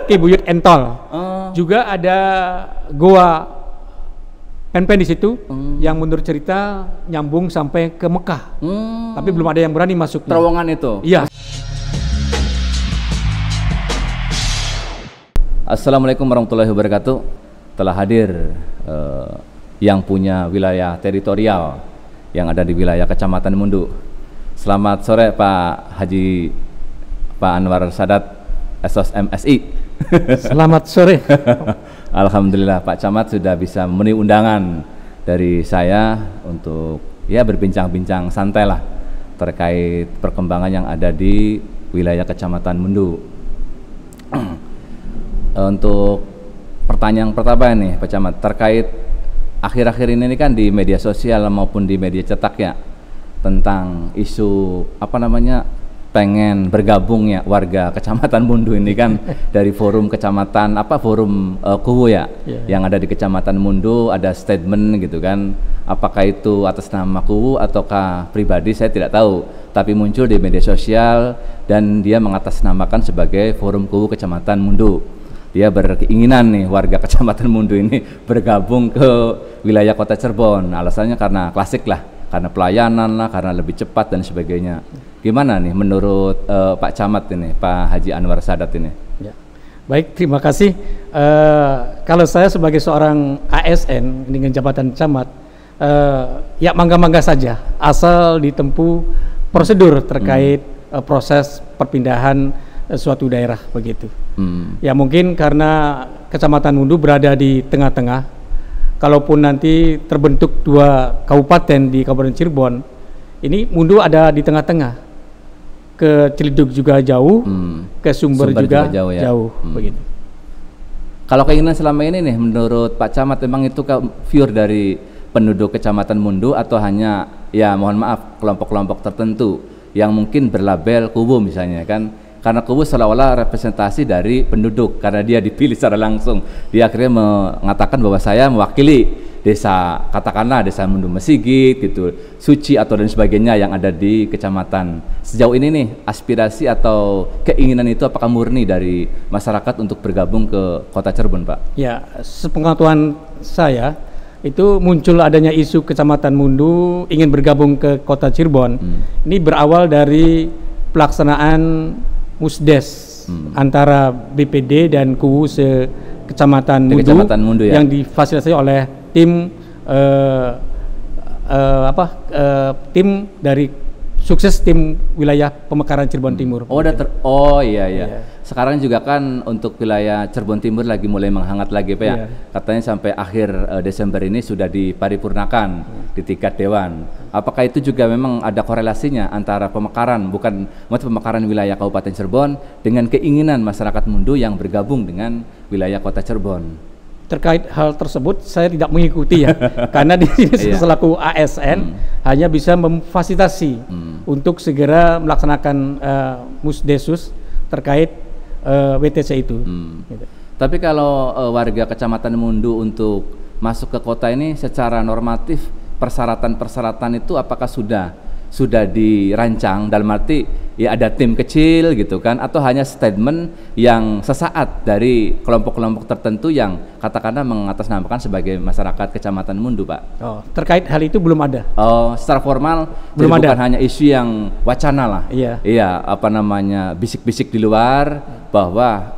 Kibuyut Entol. Juga ada Goa Pen-Pen di situ yang menurut cerita nyambung sampai ke Mekah. Tapi belum ada yang berani masuk. Terowongan itu? Iya. Assalamualaikum warahmatullahi wabarakatuh. Telah hadir yang punya wilayah teritorial yang ada di wilayah Kecamatan Mundu. Selamat sore Pak Haji Pak Anwar Sadat SOS MSI. Selamat sore. Alhamdulillah Pak Camat sudah bisa memenuhi undangan dari saya untuk ya berbincang-bincang santai lah terkait perkembangan yang ada di wilayah Kecamatan Mundu. Untuk pertanyaan pertama nih Pak Camat, terkait akhir-akhir ini kan di media sosial maupun di media cetak ya tentang isu pengen bergabungnya warga Kecamatan Mundu ini kan dari forum kecamatan forum Kuwu yang ada di Kecamatan Mundu ada statement gitu kan, apakah itu atas nama Kuwu ataukah pribadi saya tidak tahu, tapi muncul di media sosial dan dia mengatasnamakan sebagai forum Kuwu Kecamatan Mundu. Dia berkeinginan nih warga Kecamatan Mundu ini bergabung ke wilayah Kota Cirebon, alasannya karena klasik lah, karena pelayanan lah, karena lebih cepat dan sebagainya. Gimana nih menurut Pak Camat ini, Pak Haji Anwar Sadat ini? Ya. Baik, terima kasih. Kalau saya sebagai seorang ASN dengan jabatan camat, ya mangga-mangga saja, asal ditempuh prosedur terkait proses perpindahan suatu daerah begitu. Ya mungkin karena Kecamatan Mundu berada di tengah-tengah, kalaupun nanti terbentuk dua kabupaten di Kabupaten Cirebon, ini Mundu ada di tengah-tengah. Ke Ciledug juga jauh, ke Sumber juga jauh begitu. Kalau keinginan selama ini nih menurut Pak Camat memang itu pure dari penduduk Kecamatan Mundu atau hanya ya mohon maaf kelompok-kelompok tertentu yang mungkin berlabel Kuwu misalnya kan, karena Kuwu seolah-olah representasi dari penduduk karena dia dipilih secara langsung, dia akhirnya mengatakan bahwa saya mewakili desa, katakanlah desa Mundu Mesigit gitu, Suci atau dan sebagainya yang ada di kecamatan. Sejauh ini nih aspirasi atau keinginan itu apakah murni dari masyarakat untuk bergabung ke Kota Cirebon, Pak? Ya, sepengetahuan saya itu muncul adanya isu Kecamatan Mundu ingin bergabung ke Kota Cirebon. Ini berawal dari pelaksanaan Musdes antara BPD dan Kuwu Kecamatan Mundu ya? Yang difasilitasi oleh tim tim dari sukses tim wilayah pemekaran Cirebon Timur. Iya. Sekarang juga kan untuk wilayah Cirebon Timur lagi mulai menghangat lagi Pak ya. Katanya sampai akhir Desember ini sudah diparipurnakan di tingkat dewan. Apakah itu juga memang ada korelasinya antara pemekaran pemekaran wilayah Kabupaten Cirebon dengan keinginan masyarakat Mundu yang bergabung dengan wilayah Kota Cirebon? Terkait hal tersebut saya tidak mengikuti ya, karena di sini selaku ASN hanya bisa memfasilitasi untuk segera melaksanakan Musdesus terkait WTC itu. Gitu. Tapi kalau warga Kecamatan Mundu untuk masuk ke kota ini secara normatif persyaratan-persyaratan itu apakah sudah dirancang dalam arti ya ada tim kecil gitu kan, atau hanya statement yang sesaat dari kelompok-kelompok tertentu yang katakanlah mengatasnamakan sebagai masyarakat Kecamatan Mundu, Pak? Terkait hal itu belum ada. Secara formal belum ada. Bukan hanya isu yang wacana lah. Iya, bisik-bisik di luar bahwa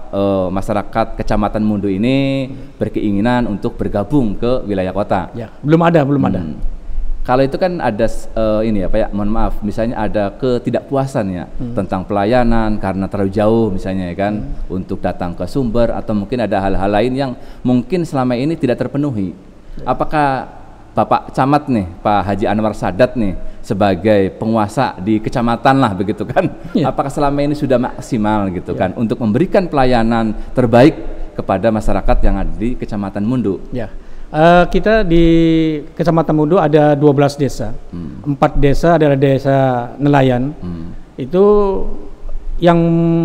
masyarakat Kecamatan Mundu ini berkeinginan untuk bergabung ke wilayah kota. Ya, belum ada. Kalau itu kan ada mohon maaf, misalnya ada ketidakpuasan ya tentang pelayanan karena terlalu jauh misalnya ya kan, untuk datang ke Sumber atau mungkin ada hal-hal lain yang mungkin selama ini tidak terpenuhi. Apakah Bapak Camat nih, Pak Haji Anwar Sadat nih sebagai penguasa di kecamatan lah begitu kan, apakah selama ini sudah maksimal gitu kan untuk memberikan pelayanan terbaik kepada masyarakat yang ada di Kecamatan Mundu? Kita di Kecamatan Mundu ada 12 desa. 4 desa adalah desa nelayan. Itu yang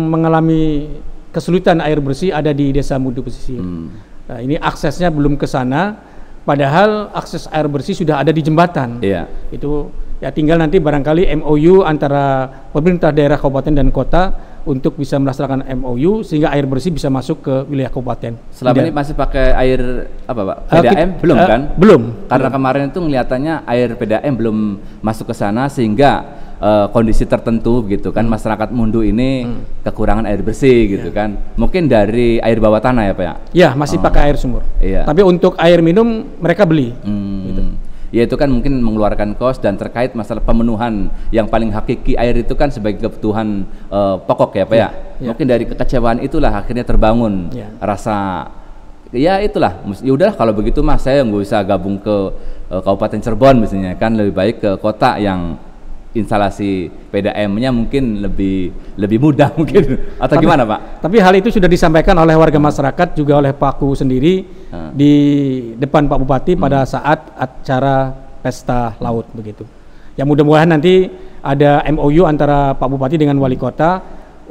mengalami kesulitan air bersih ada di Desa Mundu Pesisir. Nah, ini aksesnya belum ke sana, padahal akses air bersih sudah ada di jembatan. Itu ya tinggal nanti barangkali MOU antara pemerintah daerah kabupaten dan kota untuk bisa melaksanakan MOU sehingga air bersih bisa masuk ke wilayah kabupaten. Selama ini masih pakai air apa Pak? PDAM belum kan? Belum. Karena kemarin itu ngelihatannya air PDAM belum masuk ke sana sehingga kondisi tertentu gitu kan masyarakat Mundu ini kekurangan air bersih gitu kan. Mungkin dari air bawah tanah ya Pak ya? Ya, masih pakai air sumur. Iya. Tapi untuk air minum mereka beli. Gitu. Ya itu kan mungkin mengeluarkan kos dan terkait masalah pemenuhan yang paling hakiki air itu kan sebagai kebutuhan pokok ya Pak ya. Mungkin dari kekecewaan itulah akhirnya terbangun rasa ya itulah ya udahlah kalau begitu Mas saya nggak usah gabung ke Kabupaten Cirebon misalnya kan lebih baik ke kota yang instalasi PDAM-nya mungkin lebih mudah mungkin atau gimana Pak? Tapi hal itu sudah disampaikan oleh warga masyarakat juga oleh Pak Ku sendiri di depan Pak Bupati pada saat acara pesta laut begitu. Ya mudah-mudahan nanti ada MOU antara Pak Bupati dengan Wali Kota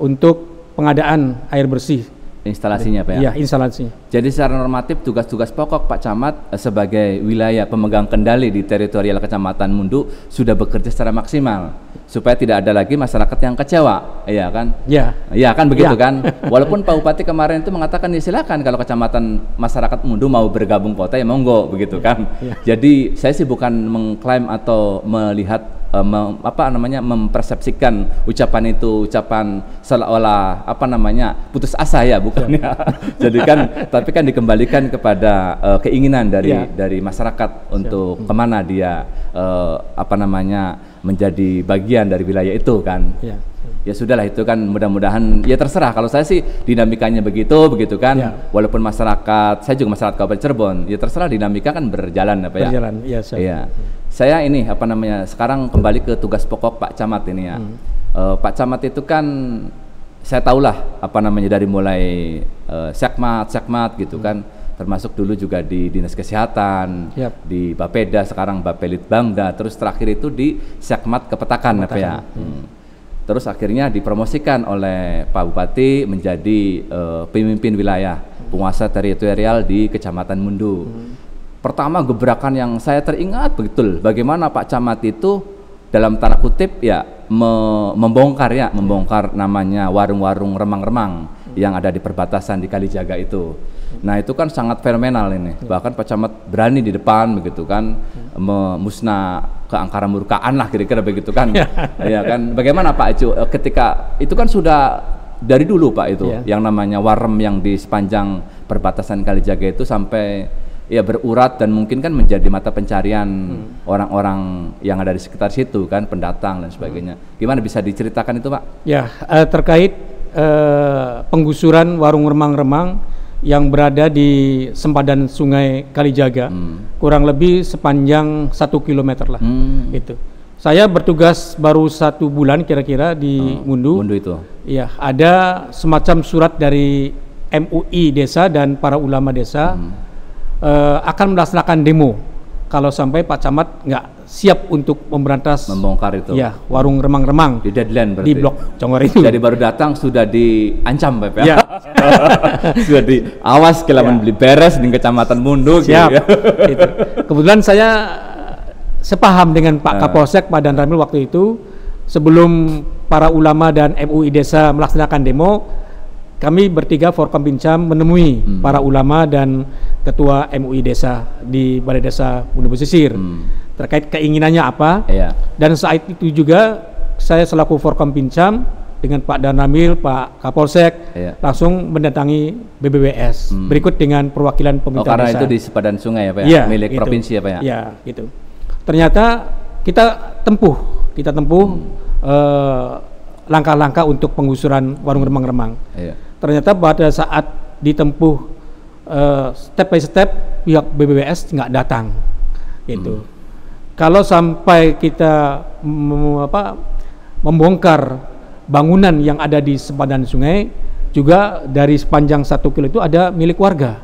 untuk pengadaan air bersih. Instalasinya Pak ya? Iya, instalasi. Jadi secara normatif tugas-tugas pokok Pak Camat sebagai wilayah pemegang kendali di teritorial Kecamatan Mundu sudah bekerja secara maksimal supaya tidak ada lagi masyarakat yang kecewa, iya kan? Iya. Iya kan begitu kan? Walaupun Pak Bupati kemarin itu mengatakan ya silakan kalau kecamatan masyarakat Mundu mau bergabung kota ya monggo begitu kan. Jadi saya sih bukan mengklaim atau melihat mempersepsikan ucapan itu ucapan seolah-olah putus asa ya bukan ya. Jadi kan tapi kan dikembalikan kepada keinginan dari masyarakat untuk kemana dia menjadi bagian dari wilayah itu kan. Ya sudahlah itu kan mudah-mudahan ya terserah kalau saya sih dinamikanya begitu kan. Walaupun masyarakat saya juga masyarakat Kabupaten Cirebon ya terserah dinamika kan berjalan apa ya. Berjalan iya. Saya ini sekarang kembali ke tugas pokok Pak Camat ini ya. Pak Camat itu kan saya tahulah dari mulai sekmat gitu kan, termasuk dulu juga di Dinas Kesehatan, di Bapeda, sekarang Bapelitbangda, terus terakhir itu di Sekmat Kepetakan apa ya. Terus akhirnya dipromosikan oleh Pak Bupati menjadi pemimpin wilayah penguasa teritorial di Kecamatan Mundu. Pertama gebrakan yang saya teringat betul bagaimana Pak Camat itu dalam tanda kutip ya membongkar namanya warung-warung remang-remang yang ada di perbatasan di Kalijaga itu. Nah itu kan sangat fenomenal ini. Bahkan Pak Camat berani di depan begitu kan memusnah keangkara murkaan lah kira-kira begitu kan. Ya kan. Bagaimana Pak Icu ketika itu kan sudah dari dulu Pak itu yang namanya warem yang di sepanjang perbatasan Kalijaga itu sampai ya berurat dan mungkin kan menjadi mata pencarian orang-orang yang ada di sekitar situ kan, pendatang dan sebagainya. Gimana bisa diceritakan itu Pak? Ya, terkait penggusuran warung remang-remang yang berada di sempadan Sungai Kalijaga, kurang lebih sepanjang 1 kilometer lah. Itu. Saya bertugas baru 1 bulan kira-kira di Mundu. Mundu itu. Iya, ada semacam surat dari MUI desa dan para ulama desa. Akan melaksanakan demo kalau sampai Pak Camat nggak siap untuk membongkar itu. Ya, warung remang-remang di deadline berarti. Di Blok Congor itu. Jadi baru datang sudah diancam Pak ya. Sudah awas kelaman beli beres di Kecamatan Mundu. Siap. Gitu. Kebetulan saya sepaham dengan Pak Kapolsek Pak Dan Ramil waktu itu sebelum para ulama dan MUI desa melaksanakan demo. Kami bertiga Forkompinjam menemui para ulama dan ketua MUI desa di Balai Desa Mundu Pesisir terkait keinginannya apa. Dan saat itu juga saya selaku Forkompinjam dengan Pak Dan Ramil, Pak Kapolsek langsung mendatangi BBWS berikut dengan perwakilan pemerintah karena desa. Itu di sepadan sungai ya Pak ya? Milik gitu. Provinsi ya Pak ya? Ya gitu. Ternyata kita tempuh langkah-langkah untuk penggusuran warung remang-remang. Ternyata pada saat ditempuh step by step pihak BBWS nggak datang, gitu. Kalau sampai kita membongkar bangunan yang ada di sempadan sungai, juga dari sepanjang 1 kilo itu ada milik warga.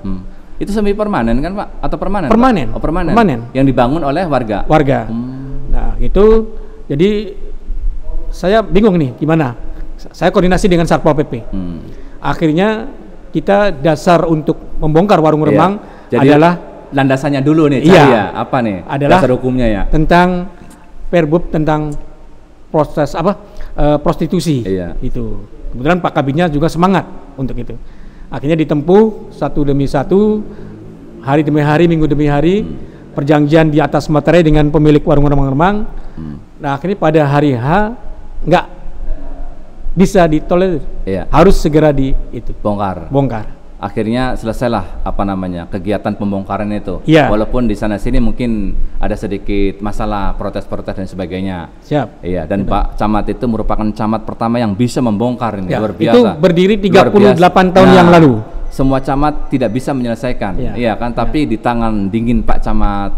Itu semi permanen kan Pak? Atau permanen? Permanen. Oh, permanen. Yang dibangun oleh warga. Nah itu jadi saya bingung nih gimana. Saya koordinasi dengan Satpol PP. Akhirnya kita dasar untuk membongkar warung remang adalah landasannya dulu nih. Apa nih? Adalah dasar hukumnya ya. Tentang Perbub tentang proses prostitusi. Iya. Itu. Kebetulan Pak Kabinnya juga semangat untuk itu. Akhirnya ditempuh satu demi satu, hari demi hari, minggu demi hari, perjanjian di atas materai dengan pemilik warung remang-remang. Nah akhirnya pada hari H nggak bisa ditolerir, harus segera bongkar. Akhirnya selesailah kegiatan pembongkaran itu. Ya. Walaupun di sana sini mungkin ada sedikit masalah protes-protes dan sebagainya. Siap. Iya, dan Pak Camat itu merupakan camat pertama yang bisa membongkar ini, luar biasa. Itu berdiri 38 tahun yang lalu. Semua camat tidak bisa menyelesaikan. Iya kan, tapi di tangan dingin Pak Camat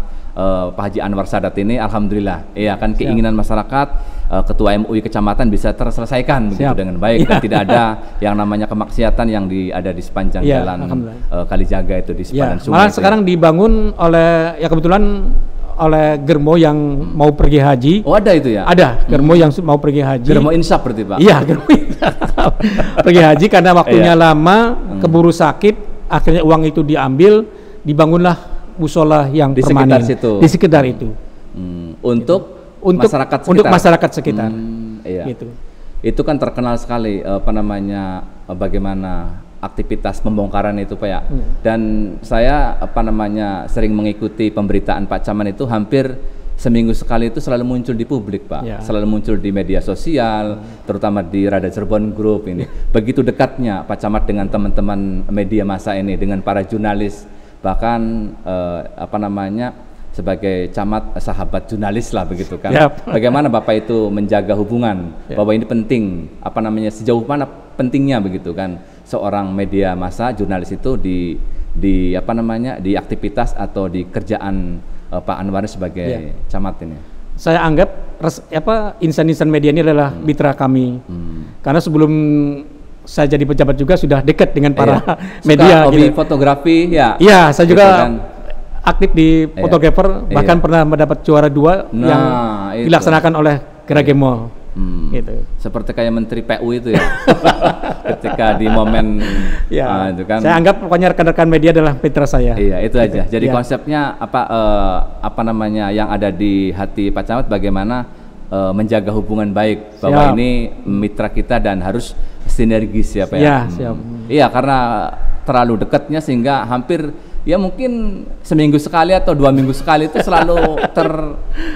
Pak Haji Anwar Sadat ini, alhamdulillah, iya kan, keinginan masyarakat, ketua MUI kecamatan bisa terselesaikan begitu dengan baik, dan tidak ada yang namanya kemaksiatan yang ada di sepanjang jalan Kalijaga itu di sepanjang sungai. Malah sekarang dibangun oleh kebetulan oleh Germo yang mau pergi haji. Oh, ada itu ya? Ada Germo yang mau pergi haji. Germo Insaf berarti Pak? Iya, Germo Insaf. Pergi haji karena waktunya lama, keburu sakit, akhirnya uang itu diambil, dibangunlah musola yang permanen di sekitar itu. Untuk masyarakat sekitar. Untuk masyarakat sekitar. Iya. Gitu. Itu kan terkenal sekali bagaimana aktivitas pembongkaran itu Pak ya. Dan saya sering mengikuti pemberitaan Pak Camat itu hampir seminggu sekali itu selalu muncul di publik Pak. Selalu muncul di media sosial, terutama di Radar Cirebon Group ini. Begitu dekatnya Pak Camat dengan teman-teman media massa ini, dengan para jurnalis, bahkan sebagai camat sahabat jurnalis lah begitu kan. Bagaimana Bapak itu menjaga hubungan bahwa ini penting, sejauh mana pentingnya begitu kan seorang media massa jurnalis itu di aktivitas atau di kerjaan Pak Anwar sebagai camat ini. Saya anggap insan-insan media ini adalah mitra kami. Karena sebelum saya jadi pejabat juga sudah dekat dengan para media. Hobi fotografi ya. Iya, saya juga aktif di fotografer, bahkan pernah mendapat juara 2 yang dilaksanakan oleh Geragemo. Gitu. Seperti kayak Menteri PU itu ya. Ketika di momen itu kan. Saya anggap pokoknya rekan-rekan media adalah mitra saya. Iya, itu aja. Jadi konsepnya yang ada di hati Pak Camat bagaimana menjaga hubungan baik, bahwa ini mitra kita dan harus sinergis ya Pak ya. Iya, karena terlalu dekatnya sehingga hampir mungkin seminggu sekali atau 2 minggu sekali itu selalu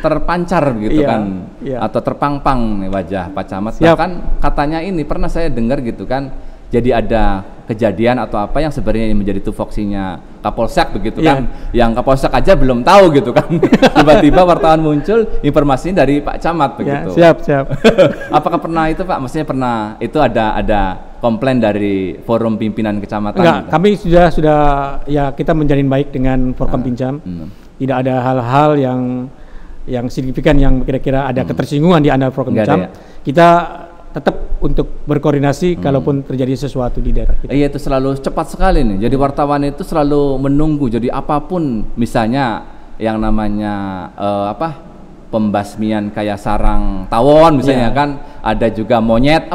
terpancar gitu kan, atau terpang-pang nih wajah Pak Camat. Bahkan katanya ini pernah saya dengar gitu kan, jadi ada kejadian atau apa yang sebenarnya menjadi tupoksinya Kapolsek begitu kan, yang Kapolsek aja belum tahu gitu kan. Tiba-tiba wartawan muncul informasinya dari Pak Camat begitu. Siap. Apakah pernah itu Pak? Maksudnya pernah itu ada komplain dari forum pimpinan kecamatan? Enggak, gitu? Kami sudah kita menjalin baik dengan Forkompinjam. Tidak ada hal-hal yang signifikan yang kira-kira ada ketersinggungan di antara Forkompinjam. Kita tetap untuk berkoordinasi kalaupun terjadi sesuatu di daerah kita. Iya, itu selalu cepat sekali nih. Jadi wartawan itu selalu menunggu. Jadi apapun misalnya yang namanya pembasmian kayak sarang tawon misalnya kan, ada juga monyet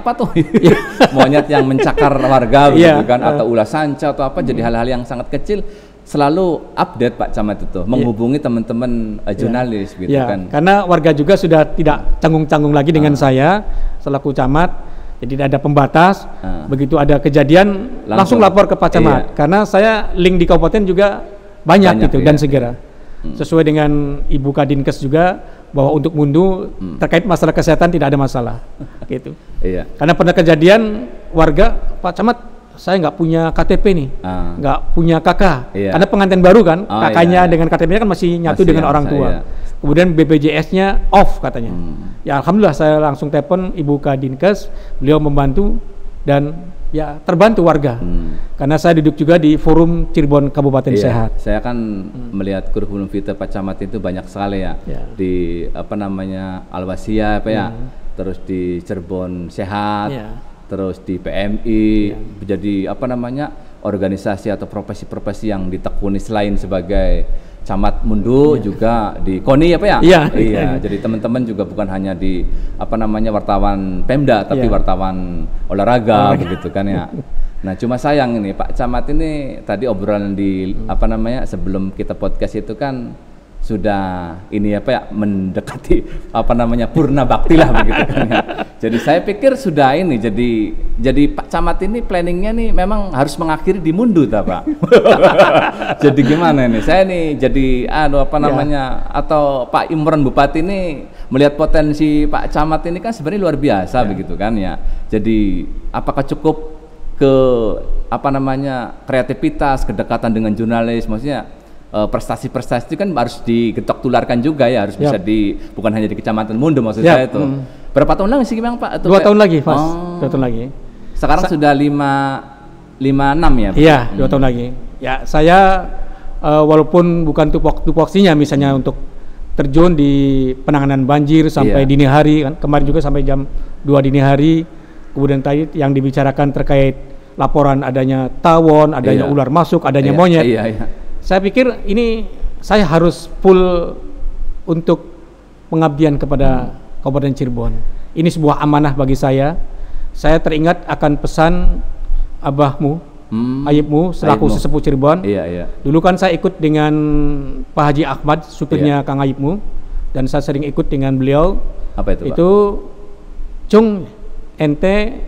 monyet yang mencakar warga begitu kan, atau ulah sanca atau apa, jadi hal-hal yang sangat kecil selalu update Pak Camat itu menghubungi teman-teman jurnalis gitu kan. Karena warga juga sudah tidak canggung-canggung lagi dengan saya selaku camat. Jadi tidak ada pembatas. Begitu ada kejadian langsung lapor ke Pak Camat. Karena saya link di kabupaten juga banyak gitu dan segera. Sesuai dengan Ibu Kadinkes juga bahwa untuk mundu terkait masalah kesehatan tidak ada masalah gitu. Karena pernah kejadian warga, Pak Camat saya nggak punya KTP nih, nggak punya kakak, karena pengantin baru kan, kakaknya dengan KTP-nya kan masih nyatu dengan orang tua. Kemudian BPJS-nya off katanya. Ya alhamdulillah saya langsung telepon Ibu Kadinkes, beliau membantu dan terbantu warga. Karena saya duduk juga di forum Cirebon Kabupaten Sehat. Saya kan melihat kurikulum vitae Pak Camat itu banyak sekali di Alwasia terus di Cirebon Sehat. Terus di PMI, jadi organisasi atau profesi-profesi yang ditekuni selain sebagai camat mundu juga di KONI Iya, jadi teman-teman juga bukan hanya di wartawan Pemda, tapi wartawan olahraga begitu kan ya. Nah, cuma sayang ini Pak Camat ini tadi obrolan di sebelum kita podcast itu kan sudah ini apa ya, mendekati apa namanya purna bakti lah begitu kan ya. Jadi saya pikir sudah ini, jadi Pak Camat ini planningnya nih memang harus mengakhiri di Mundu ta Pak. Jadi gimana ini? Saya nih jadi apa namanya atau Pak Imron Bupati ini melihat potensi Pak Camat ini kan sebenarnya luar biasa begitu kan ya. Jadi apakah cukup ke apa namanya kreativitas, kedekatan dengan jurnalis, maksudnya prestasi-prestasi itu kan harus digetok tularkan juga ya, harus bisa bukan hanya di Kecamatan Mundu maksud saya itu. Berapa tahun lagi sih Bang Pak? 2 tahun lagi, Mas. 2 tahun lagi. Sekarang sudah 56 ya? Iya, 2 tahun lagi. Ya, saya walaupun bukan tupoksinya misalnya untuk terjun di penanganan banjir sampai dini hari kan, kemarin juga sampai jam 2 dini hari. Kemudian tadi yang dibicarakan terkait laporan adanya tawon, adanya ular masuk, adanya monyet. Saya pikir ini saya harus full untuk pengabdian kepada Kabupaten Cirebon. Ini sebuah amanah bagi saya. Saya teringat akan pesan abahmu, ayibmu selaku sesepuh Cirebon. Dulu kan saya ikut dengan Pak Haji Ahmad, supirnya Kang Ayibmu, dan saya sering ikut dengan beliau. Apa itu, Pak? Itu cung ente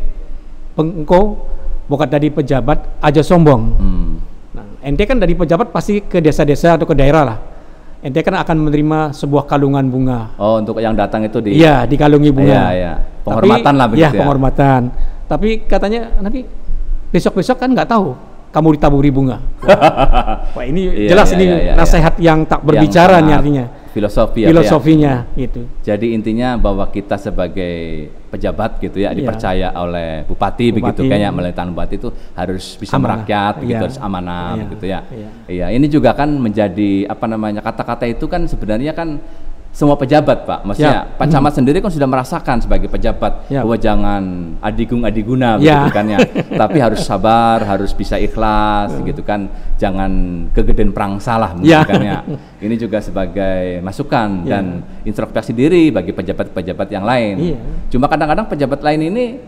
pengko bukan dari pejabat aja sombong. Nah, ente kan dari pejabat pasti ke desa-desa atau ke daerah lah. Ente kan akan menerima sebuah kalungan bunga. Oh, untuk yang datang itu di? Iya, dikalungi bunga. Penghormatan lah begitu ya. Penghormatan. Tapi katanya nanti besok-besok kan nggak tahu kamu ditaburi bunga. Wah, ini jelas ini nasihat yang tak berbicara nih artinya. Filosofinya gitu. Jadi intinya bahwa kita sebagai pejabat gitu ya dipercaya oleh bupati begitu kayaknya, melalui tangan bupati itu harus bisa merakyat begitu, harus amanah begitu ya. Iya, ini juga kan menjadi apa namanya, kata-kata itu kan sebenarnya kan semua pejabat Pak, maksudnya Pak Camat sendiri kan sudah merasakan sebagai pejabat bahwa jangan adigung-adiguna begitu kan ya, tapi harus sabar, harus bisa ikhlas gitu kan, jangan kegedean perang salah begitu kan ya. Ini juga sebagai masukan dan introspeksi diri bagi pejabat-pejabat yang lain. Cuma kadang-kadang pejabat lain ini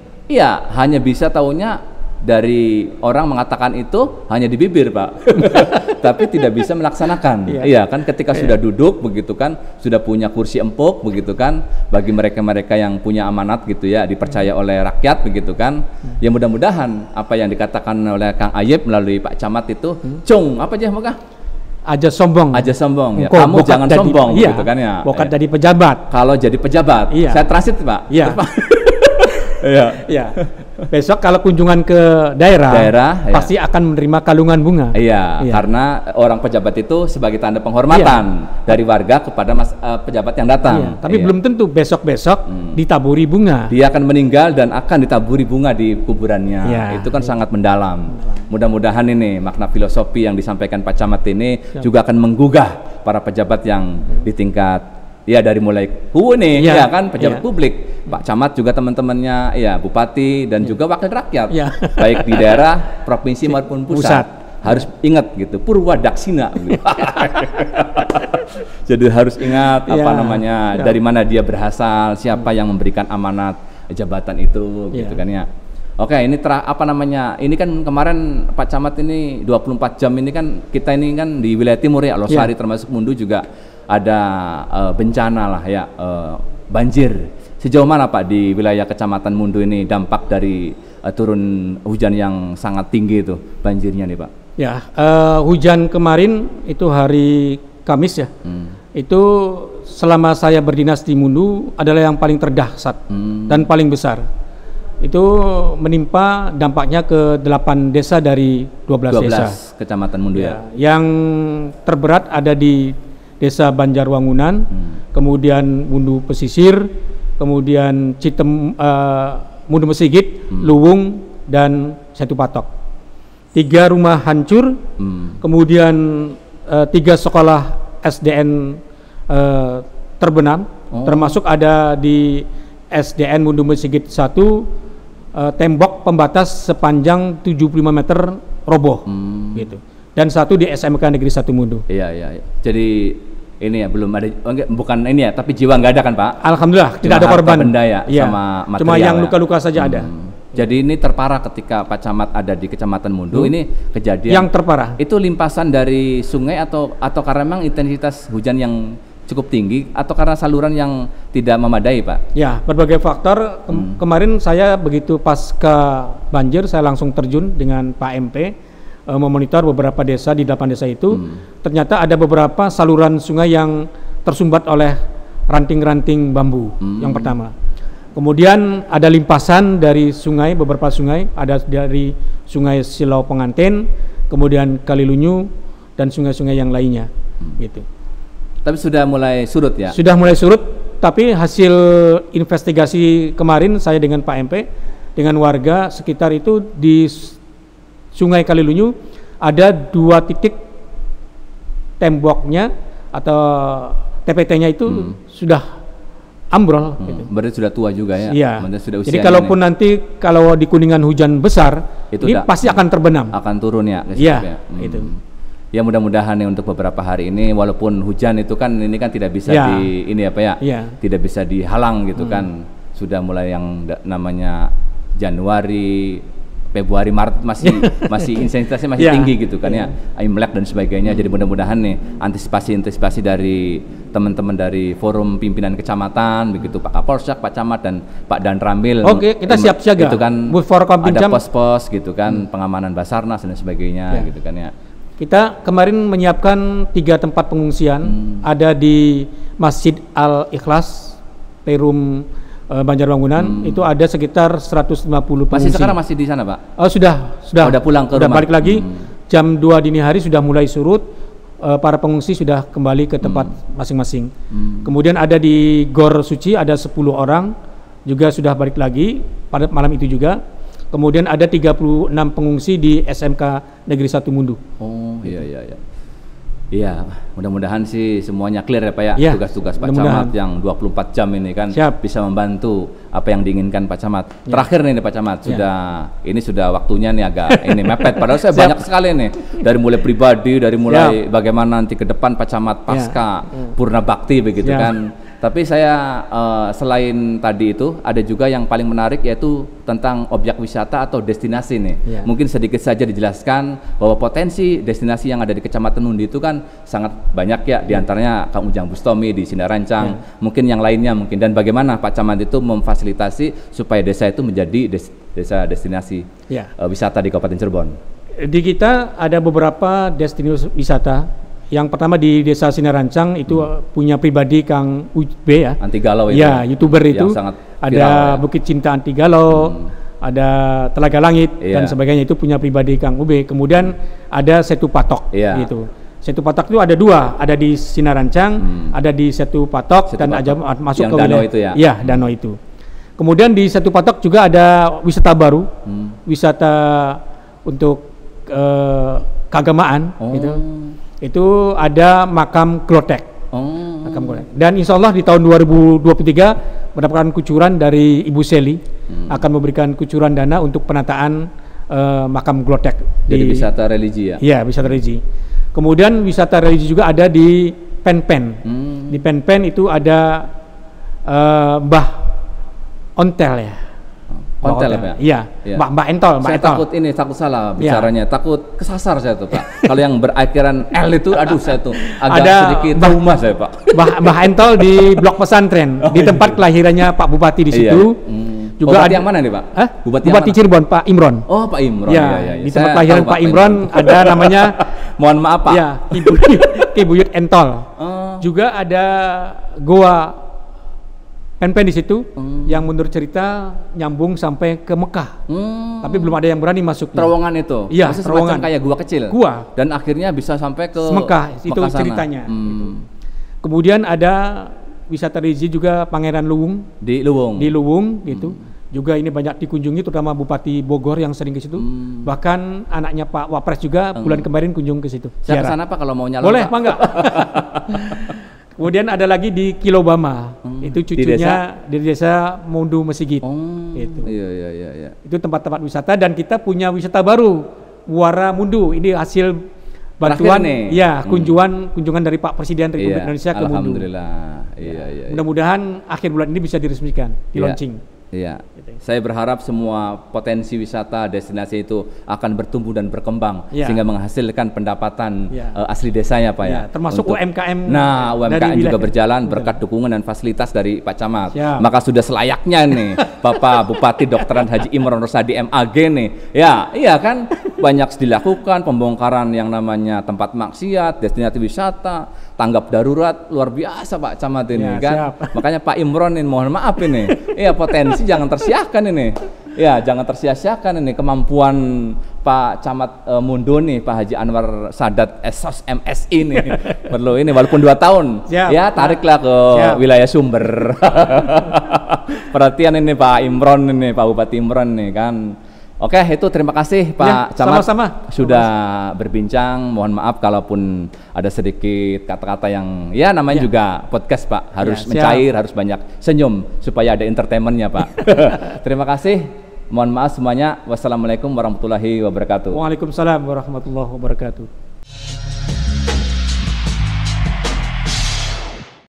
hanya bisa taunya dari orang mengatakan itu hanya di bibir Pak, tapi tidak bisa melaksanakan. Iya kan, ketika sudah duduk begitu kan, sudah punya kursi empuk begitu kan, bagi mereka-mereka yang punya amanat gitu ya, dipercaya oleh rakyat begitu kan, ya mudah-mudahan apa yang dikatakan oleh Kang Ayib melalui Pak Camat itu, cung apa aja maka? Aja sombong ya. Kamu jangan sombong gitu kan ya. Bukan jadi pejabat. Kalau jadi pejabat, saya transit Pak. Iya. Besok kalau kunjungan ke daerah pasti akan menerima kalungan bunga. Karena orang pejabat itu sebagai tanda penghormatan dari warga kepada pejabat yang datang. Tapi belum tentu besok-besok ditaburi bunga. Dia akan meninggal dan akan ditaburi bunga di kuburannya. Itu kan sangat mendalam. Mudah-mudahan ini makna filosofi yang disampaikan Pak Camat ini juga akan menggugah para pejabat yang di tingkat dari mulai kan pejabat publik, Pak Camat juga teman-temannya, bupati dan juga wakil rakyat, baik di daerah, provinsi maupun pusat. Harus ingat gitu, Purwadaksina. Gitu. Jadi harus ingat apa namanya, dari mana dia berasal, siapa yang memberikan amanat jabatan itu, gitu kan ya. Oke, ini apa namanya? Ini kan kemarin Pak Camat ini 24 jam ini kan kita ini kan di wilayah timur ya, Losari termasuk Mundu juga ada bencana lah ya, banjir. Sejauh mana Pak di wilayah Kecamatan Mundu ini dampak dari turun hujan yang sangat tinggi itu banjirnya nih Pak? Ya, hujan kemarin itu hari Kamis ya. Itu selama saya berdinas di Mundu adalah yang paling terdahsyat dan paling besar. Itu menimpa dampaknya ke 8 desa dari 12 desa. Kecamatan Mundu ya. Yang terberat ada di Desa Banjarwangunan, kemudian Mundu Pesisir, kemudian Mundu Mesigit, Luwung, dan Setu Patok. 3 rumah hancur, kemudian 3 sekolah SDN terbenam, termasuk ada di SDN Mundu Mesigit 1, tembok pembatas sepanjang 75 meter roboh, gitu. Dan 1 di SMK Negeri 1 Mundu. Iya. Jadi ini ya belum ada, bukan ini ya, tapi jiwa nggak ada kan Pak? Alhamdulillah, tidak ada korban. Benda ya, sama material. Cuma yang luka-luka saja ada. Jadi ini terparah ketika Pak Camat ada di Kecamatan Mundu. Ini kejadian yang terparah. Itu limpasan dari sungai atau karena memang intensitas hujan yang cukup tinggi atau karena saluran yang tidak memadai, Pak? Ya, berbagai faktor. Kemarin saya begitu pasca banjir, saya langsung terjun dengan Pak MP memonitor beberapa desa di 8 desa itu. Ternyata ada beberapa saluran sungai yang tersumbat oleh ranting-ranting bambu. Yang pertama. Kemudian ada limpasan dari sungai, beberapa sungai, ada dari Sungai Silau Penganten, kemudian Kalilunyu dan sungai-sungai yang lainnya, gitu. Tapi sudah mulai surut ya? Sudah mulai surut, tapi hasil investigasi kemarin saya dengan Pak MP, dengan warga sekitar itu di Sungai Kalilunyu ada 2 titik temboknya atau TPT-nya itu sudah ambrol. Gitu. Berarti sudah tua juga ya? Iya. Sudah jadi kalaupun nanti kalau di Kuningan hujan besar, itu ini pasti akan terbenam. Akan turun ya? Iya, itu. Ya mudah-mudahan nih untuk beberapa hari ini, walaupun hujan itu kan ini kan tidak bisa tidak bisa dihalang gitu kan. Sudah mulai yang namanya Januari, Februari, Maret masih intensitasnya masih tinggi gitu kan ya, Imlek dan sebagainya. Jadi mudah-mudahan nih antisipasi dari teman-teman dari forum pimpinan kecamatan begitu, Pak Kapolsek, Pak Camat dan Pak Dan Ramil. Oke, kita siap siaga. Itu kan ada pos-pos gitu kan, pengamanan Basarnas dan sebagainya gitu kan ya. Kita kemarin menyiapkan 3 tempat pengungsian, ada di Masjid Al Ikhlas, Perum Banjarwangunan, itu ada sekitar 150 pengungsi. Masih sekarang masih di sana, Pak? Oh, sudah pulang ke rumah. Balik lagi. Jam 2 dini hari sudah mulai surut, para pengungsi sudah kembali ke tempat masing-masing. Kemudian ada di Gor Suci ada 10 orang juga sudah balik lagi pada malam itu juga. Kemudian ada 36 pengungsi di SMK Negeri 1 Mundu. Oh, iya. Iya, mudah-mudahan sih semuanya clear ya Pak ya, tugas-tugas Pak Camat yang 24 jam ini kan bisa membantu apa yang diinginkan Pak Camat. Terakhir nih Pak Camat, ini sudah waktunya nih agak ini mepet, padahal saya banyak sekali nih, dari mulai pribadi, dari mulai bagaimana nanti ke depan Pak Camat pasca Purna Bakti begitu kan. Tapi saya selain tadi itu ada juga yang paling menarik yaitu tentang objek wisata atau destinasi nih. Mungkin sedikit saja dijelaskan bahwa potensi destinasi yang ada di Kecamatan Mundu itu kan sangat banyak ya, diantaranya Kang Ujang Bustomi di Sinarancang, mungkin yang lainnya mungkin, dan bagaimana Pak Camat itu memfasilitasi supaya desa itu menjadi desa destinasi wisata di Kabupaten Cirebon. Di kita ada beberapa destinasi wisata. Yang pertama di Desa Sinarancang itu punya pribadi Kang UB ya. Anti Galau itu. Ya, YouTuber itu. Ada Bukit Cinta Anti Galau, ada Telaga Langit dan sebagainya, itu punya pribadi Kang UB. Kemudian ada Setu Patok gitu. Setu Patok itu ada 2, ada di Sinarancang, ada di Setu Patok dan aja masuk ke wilayah itu ya. Iya, danau itu. Kemudian di Setu Patok juga ada wisata baru. Wisata untuk keagamaan gitu. Itu ada makam Klotek. Makam Klotek. Dan insya Allah di tahun 2023 mendapatkan kucuran dari Ibu Seli, akan memberikan kucuran dana untuk penataan makam Klotek. Jadi wisata religi ya? Iya, wisata religi. Kemudian wisata religi juga ada di Pen-Pen. Di Pen-Pen itu ada Mbah Ontel ya. Ontel ya? Iya, Mbak Entol. Saya takut salah bicaranya, takut kesasar saya tuh Pak. Kalau yang berakhiran L itu, aduh saya tuh agak sedikit trauma saya Pak. Mbah Entol di Blok Pesantren, di tempat kelahirannya Pak Bupati di situ. Juga Bupati yang mana nih Pak? Bupati Cirebon, Pak Imron. Oh Pak Imron. Ya, di tempat kelahiran Pak Imron ada namanya. Mohon maaf Pak. Ya, Ki Buyut Entol. Juga ada Goa Pen-Pen di situ, yang menurut cerita nyambung sampai ke Mekah. Tapi belum ada yang berani masuk. Terowongan itu? Iya, terowongan kayak gua kecil? Gua. Dan akhirnya bisa sampai ke Mekah, itu ceritanya. Gitu. Kemudian ada wisata religi juga Pangeran Luwung. Di Luwung gitu. Juga ini banyak dikunjungi, terutama Bupati Bogor yang sering ke situ. Bahkan anaknya Pak Wapres juga bulan kemarin kunjung ke situ. Saya ke sana Pak kalau mau nyalon. Boleh, Pak enggak? Kemudian ada lagi di Kilobama, itu cucunya di desa Mundu Mesigit. Itu. Iya. Itu tempat-tempat wisata, dan kita punya wisata baru, Muara Mundu. Ini hasil bantuan kunjungan dari Pak Presiden Republik Indonesia ke Mundu. Alhamdulillah. Iya. Mudah-mudahan akhir bulan ini bisa diresmikan, di launching. Iya. Gitu. Saya berharap semua potensi wisata destinasi itu akan bertumbuh dan berkembang Ya. sehingga menghasilkan pendapatan Ya. Asli desanya, Pak ya. Termasuk UMKM. Nah, UMKM dari juga wilayah. berjalan berkat dukungan dan fasilitas dari Pak Camat. Siap. Maka sudah selayaknya nih Bapak Bupati Dr. Haji Imron Rosadi MAG nih. Ya, iya kan banyak dilakukan pembongkaran yang namanya tempat maksiat, destinasi wisata, tanggap darurat luar biasa Pak Camat ini Ya, kan. siap. Makanya Pak Imron ini mohon maaf ini. Iya, potensi jangan tersiahkan ini. Ya, jangan tersia-siakan ini kemampuan Pak Camat Mundo nih, Pak Haji Anwar Sadat SOS MSI nih. Perlu ini walaupun 2 tahun. Siap. Ya, tariklah ke Siap. wilayah Sumber. Perhatian ini Pak Imron ini, Pak Bupati Imron nih kan. Oke, itu terima kasih Pak Ya, Camat sama-sama. sudah berbincang. Mohon maaf kalaupun ada sedikit kata-kata yang ya namanya Ya. juga podcast Pak, harus Ya, siap. mencair, harus banyak senyum supaya ada entertainmentnya Pak. Terima kasih. Mohon maaf semuanya. Wassalamualaikum warahmatullahi wabarakatuh. Waalaikumsalam warahmatullahi wabarakatuh.